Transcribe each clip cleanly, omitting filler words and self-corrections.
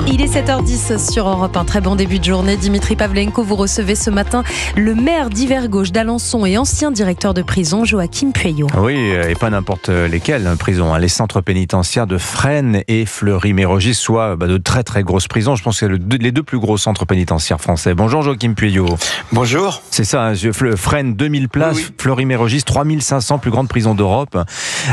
Il est 7h10 sur Europe 1. Très bon début de journée. Dimitri Pavlenko, vous recevez ce matin le maire d'Hiver Gauche d'Alençon et ancien directeur de prison, Joachim Pueyo. Oui, et pas n'importe lesquelles prisons. Les centres pénitentiaires de Fresnes et Fleury-Mérogis, soit de très très grosses prisons. Je pense que c'est les deux plus gros centres pénitentiaires français. Bonjour Joachim Pueyo. Bonjour. C'est ça, Fresnes 2000 places, oui. Fleury-Mérogis 3500, plus grande prison d'Europe.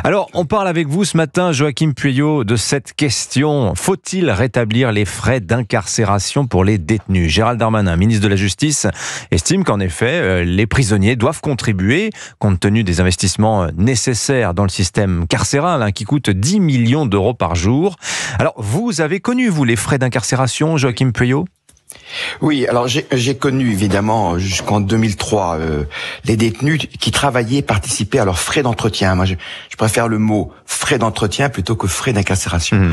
Alors, on parle avec vous ce matin, Joachim Pueyo, de cette question. Faut-il rétablir les frais d'incarcération pour les détenus? Gérald Darmanin, ministre de la Justice, estime qu'en effet, les prisonniers doivent contribuer, compte tenu des investissements nécessaires dans le système carcéral, qui coûte 10 millions d'euros par jour. Alors, vous avez connu, vous, les frais d'incarcération, Joachim Pueyo? Oui, alors j'ai connu évidemment jusqu'en 2003 les détenus qui travaillaient, participaient à leurs frais d'entretien. Moi, je préfère le mot frais d'entretien plutôt que frais d'incarcération.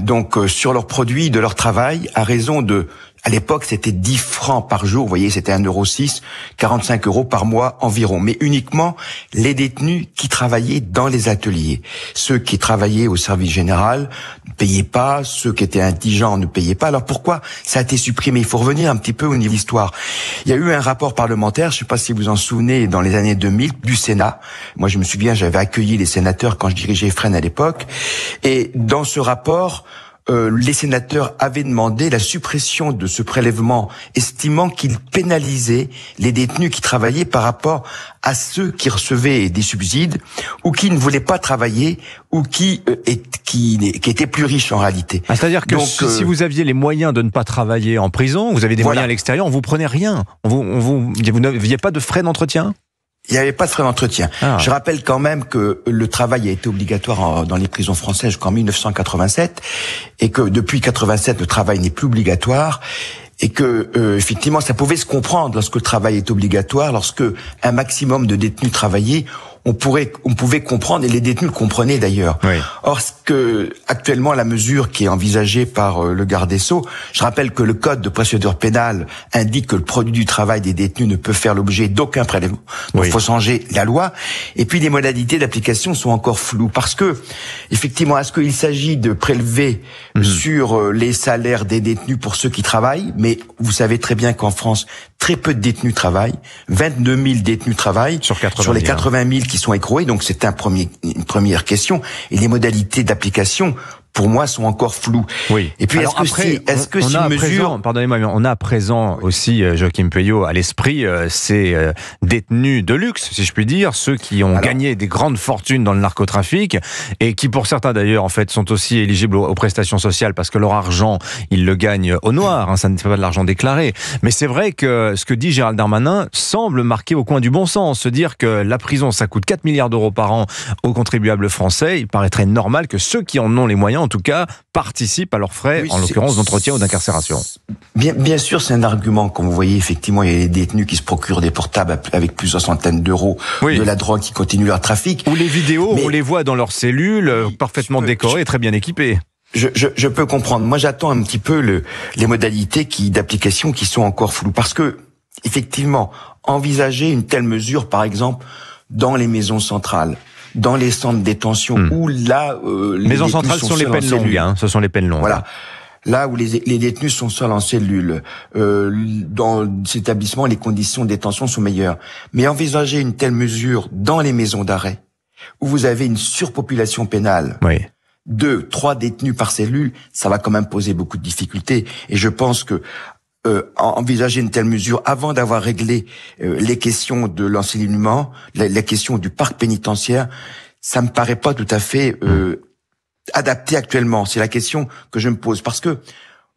Donc sur leurs produits de leur travail, à raison de, à l'époque, c'était 10 francs par jour. Vous voyez, c'était 1,06 €, 45 € par mois environ. Mais uniquement les détenus qui travaillaient dans les ateliers. Ceux qui travaillaient au service général ne payaient pas. Ceux qui étaient indigents ne payaient pas. Alors pourquoi ça a été supprimé? Il faut revenir un petit peu au niveau de l'histoire. Il y a eu un rapport parlementaire, je ne sais pas si vous en souvenez, dans les années 2000, du Sénat. Moi, je me souviens, j'avais accueilli les sénateurs quand je dirigeais Fresnes à l'époque. Et dans ce rapport, les sénateurs avaient demandé la suppression de ce prélèvement, estimant qu'il pénalisait les détenus qui travaillaient par rapport à ceux qui recevaient des subsides ou qui ne voulaient pas travailler ou qui étaient plus riches en réalité. C'est-à-dire que si vous aviez les moyens de ne pas travailler en prison, vous avez des moyens à l'extérieur, on vous prenait rien. Vous n'aviez pas de frais d'entretien? Il n'y avait pas de frais d'entretien. Je rappelle quand même que le travail a été obligatoire dans les prisons françaises jusqu'en 1987 et que depuis 87 le travail n'est plus obligatoire et que effectivement ça pouvait se comprendre lorsque le travail est obligatoire, lorsque un maximum de détenus travaillaient. On pouvait comprendre, et les détenus le comprenaient d'ailleurs. Oui. Or, actuellement, la mesure qui est envisagée par le garde des Sceaux, je rappelle que le code de procédure pénale indique que le produit du travail des détenus ne peut faire l'objet d'aucun prélèvement. Donc, il faut changer la loi. Et puis, les modalités d'application sont encore floues. Parce que, effectivement, est-ce qu'il s'agit de prélever sur les salaires des détenus pour ceux qui travaillent? Mais vous savez très bien qu'en France, très peu de détenus travaillent. 22 000 détenus travaillent. Sur les 80 000 qui sont écroués, donc c'est une première question. Et les modalités d'application, pour moi, sont encore floues. Oui. Et puis, est-ce que si une mesure... Pardonnez-moi, mais on a à présent aussi, Joachim Pueyo, à l'esprit, ces détenus de luxe, si je puis dire, ceux qui ont gagné des grandes fortunes dans le narcotrafic, et qui, pour certains d'ailleurs, en fait, sont aussi éligibles aux prestations sociales, parce que leur argent, ils le gagnent au noir, ça ne fait pas de l'argent déclaré. Mais c'est vrai que ce que dit Gérald Darmanin semble marquer au coin du bon sens, se dire que la prison, ça coûte 4 milliards d'euros par an aux contribuables français. Il paraîtrait normal que ceux qui en ont les moyens, en tout cas, participent à leurs frais, en l'occurrence d'entretien ou d'incarcération. Bien sûr, c'est un argument. Comme vous voyez, effectivement, il y a des détenus qui se procurent des portables avec plusieurs centaines d'euros, de la drogue qui continue leur trafic. Ou les vidéos, on les voit dans leurs cellules, parfaitement décorées et très bien équipées. Je peux comprendre. Moi, j'attends un petit peu les modalités d'application qui sont encore floues. Parce que, effectivement, envisager une telle mesure, par exemple, dans les maisons centrales, dans les centres de détention, où là... les maisons centrales sont les peines longues, ce sont les peines longues. Voilà. Là où les détenus sont seuls en cellule, dans ces établissements, les conditions de détention sont meilleures. Mais envisager une telle mesure dans les maisons d'arrêt, où vous avez une surpopulation pénale, 2, 3 détenus par cellule, ça va quand même poser beaucoup de difficultés. Et je pense que envisager une telle mesure avant d'avoir réglé les questions de l'encellulement, la question du parc pénitentiaire, ça me paraît pas tout à fait adapté actuellement. C'est la question que je me pose. Parce que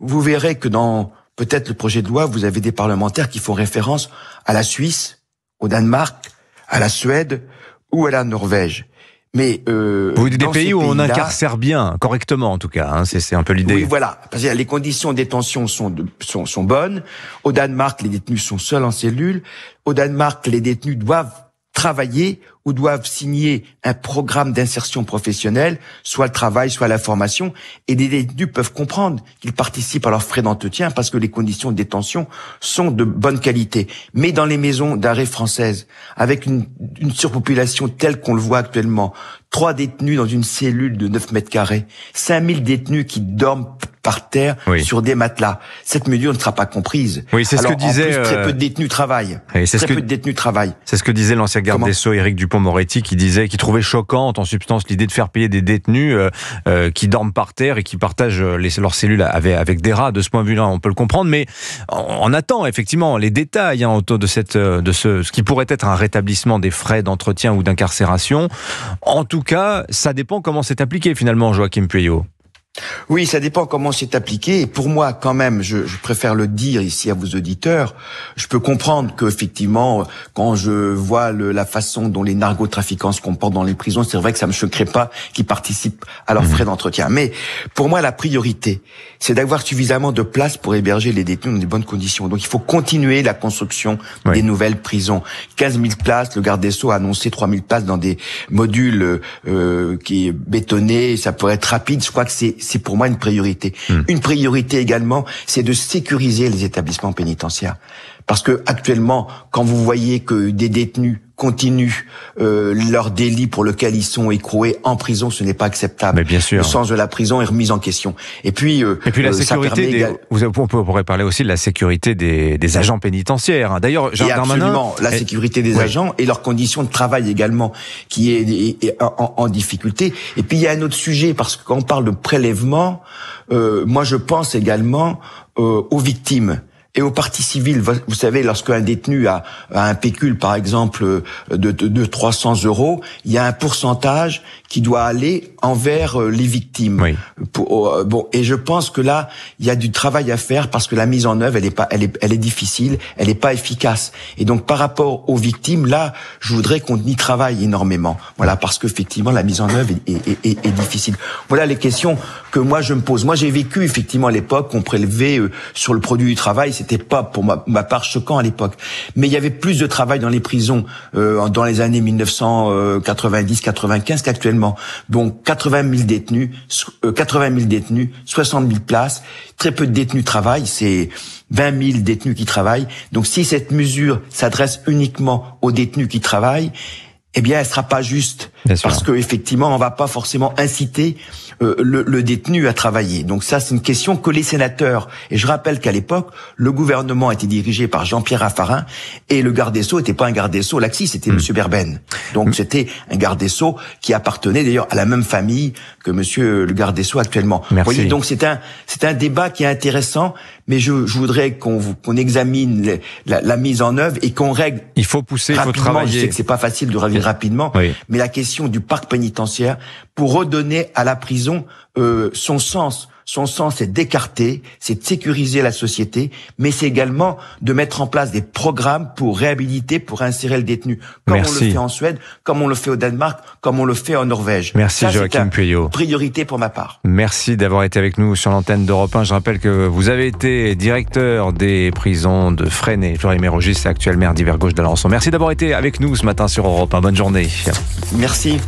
vous verrez que dans peut-être le projet de loi, vous avez des parlementaires qui font référence à la Suisse, au Danemark, à la Suède ou à la Norvège. Mais vous dites des pays où on incarcère bien, correctement en tout cas, c'est un peu l'idée. Oui, voilà, parce que les conditions de détention sont bonnes. Au Danemark, les détenus sont seuls en cellule. Au Danemark, les détenus doivent travailler ou doivent signer un programme d'insertion professionnelle, soit le travail, soit la formation, et les détenus peuvent comprendre qu'ils participent à leurs frais d'entretien parce que les conditions de détention sont de bonne qualité. Mais dans les maisons d'arrêt françaises, avec une surpopulation telle qu'on le voit actuellement, 3 détenus dans une cellule de 9 mètres carrés, 5000 détenus qui dorment par terre sur des matelas. Cette mesure ne sera pas comprise. Oui, c'est ce que disait. En plus, très peu de détenus travaillent. Oui, peu de détenus travaillent. C'est ce que disait l'ancien garde des Sceaux, Éric Dupond-Moretti, qui trouvait choquante en substance l'idée de faire payer des détenus qui dorment par terre et qui partagent leurs cellules avec des rats. De ce point de vue-là, on peut le comprendre, mais on attend effectivement les détails autour de ce qui pourrait être un rétablissement des frais d'entretien ou d'incarcération. En tout cas, ça dépend comment c'est appliqué finalement, Joachim Pueyo. Oui, ça dépend comment c'est appliqué. Et pour moi, quand même, je préfère le dire ici à vos auditeurs. Je peux comprendre que, effectivement, quand je vois la façon dont les narcotrafiquants se comportent dans les prisons, c'est vrai que ça me choquerait pas qu'ils participent à leurs frais d'entretien. Mais pour moi, la priorité, c'est d'avoir suffisamment de place pour héberger les détenus dans de bonnes conditions. Donc, il faut continuer la construction des nouvelles prisons. 15 000 places. Le garde des Sceaux a annoncé 3 000 places dans des modules qui est bétonné. Ça pourrait être rapide. Je crois que c'est pour moi une priorité. Une priorité également, c'est de sécuriser les établissements pénitentiaires. Parce que actuellement, quand vous voyez que des détenus continuent leur délit pour lequel ils sont écroués en prison, ce n'est pas acceptable. Mais bien sûr. Le sens de la prison est remis en question. Et puis la sécurité, on pourrait parler aussi de la sécurité des agents pénitentiaires. D'ailleurs, Gérald Darmanin, absolument, la sécurité des agents et leurs conditions de travail également, qui est en difficulté. Et puis il y a un autre sujet, parce que quand on parle de prélèvement, moi je pense également aux victimes. Et aux parties civiles, vous savez, lorsqu'un détenu a un pécule, par exemple, de 300 €, il y a un pourcentage qui doit aller envers les victimes. Oui. Et je pense que là, il y a du travail à faire parce que la mise en œuvre, elle est difficile, elle est pas efficace. Et donc, par rapport aux victimes, là, je voudrais qu'on y travaille énormément. Voilà, parce qu'effectivement, la mise en œuvre est difficile. Voilà les questions que moi je me pose. Moi, j'ai vécu effectivement à l'époque qu'on prélevait sur le produit du travail. C'était pas pour ma part choquant à l'époque, mais il y avait plus de travail dans les prisons dans les années 1990-95 qu'actuellement. Donc 80 000 détenus, 60 000 places, très peu de détenus travaillent, c'est 20 000 détenus qui travaillent. Donc si cette mesure s'adresse uniquement aux détenus qui travaillent, eh bien, elle sera pas juste. Parce que effectivement, on va pas forcément inciter le détenu à travailler. Donc ça, c'est une question que les sénateurs. Et je rappelle qu'à l'époque, le gouvernement était dirigé par Jean-Pierre Raffarin et le garde des Sceaux était pas un garde des Sceaux laxiste, c'était Monsieur Berben. Donc c'était un garde des Sceaux qui appartenait d'ailleurs à la même famille que Monsieur le garde des Sceaux actuellement. Vous voyez, donc c'est un débat qui est intéressant, mais je voudrais qu'on examine la mise en œuvre et qu'on règle. Il faut pousser, il faut travailler. Je sais que c'est pas facile de régler rapidement, mais la question du parc pénitentiaire pour redonner à la prison son sens. Son sens, c'est d'écarter, c'est de sécuriser la société, mais c'est également de mettre en place des programmes pour réhabiliter, pour insérer le détenu, comme on le fait en Suède, comme on le fait au Danemark, comme on le fait en Norvège. Merci Joachim Pueyo. Priorité pour ma part. Merci d'avoir été avec nous sur l'antenne d'Europe 1. Je rappelle que vous avez été directeur des prisons de Fresnes et Fleury-Mérogis, actuel maire d'Yvergauche d'Alençon. Merci d'avoir été avec nous ce matin sur Europe 1. Bonne journée. Merci.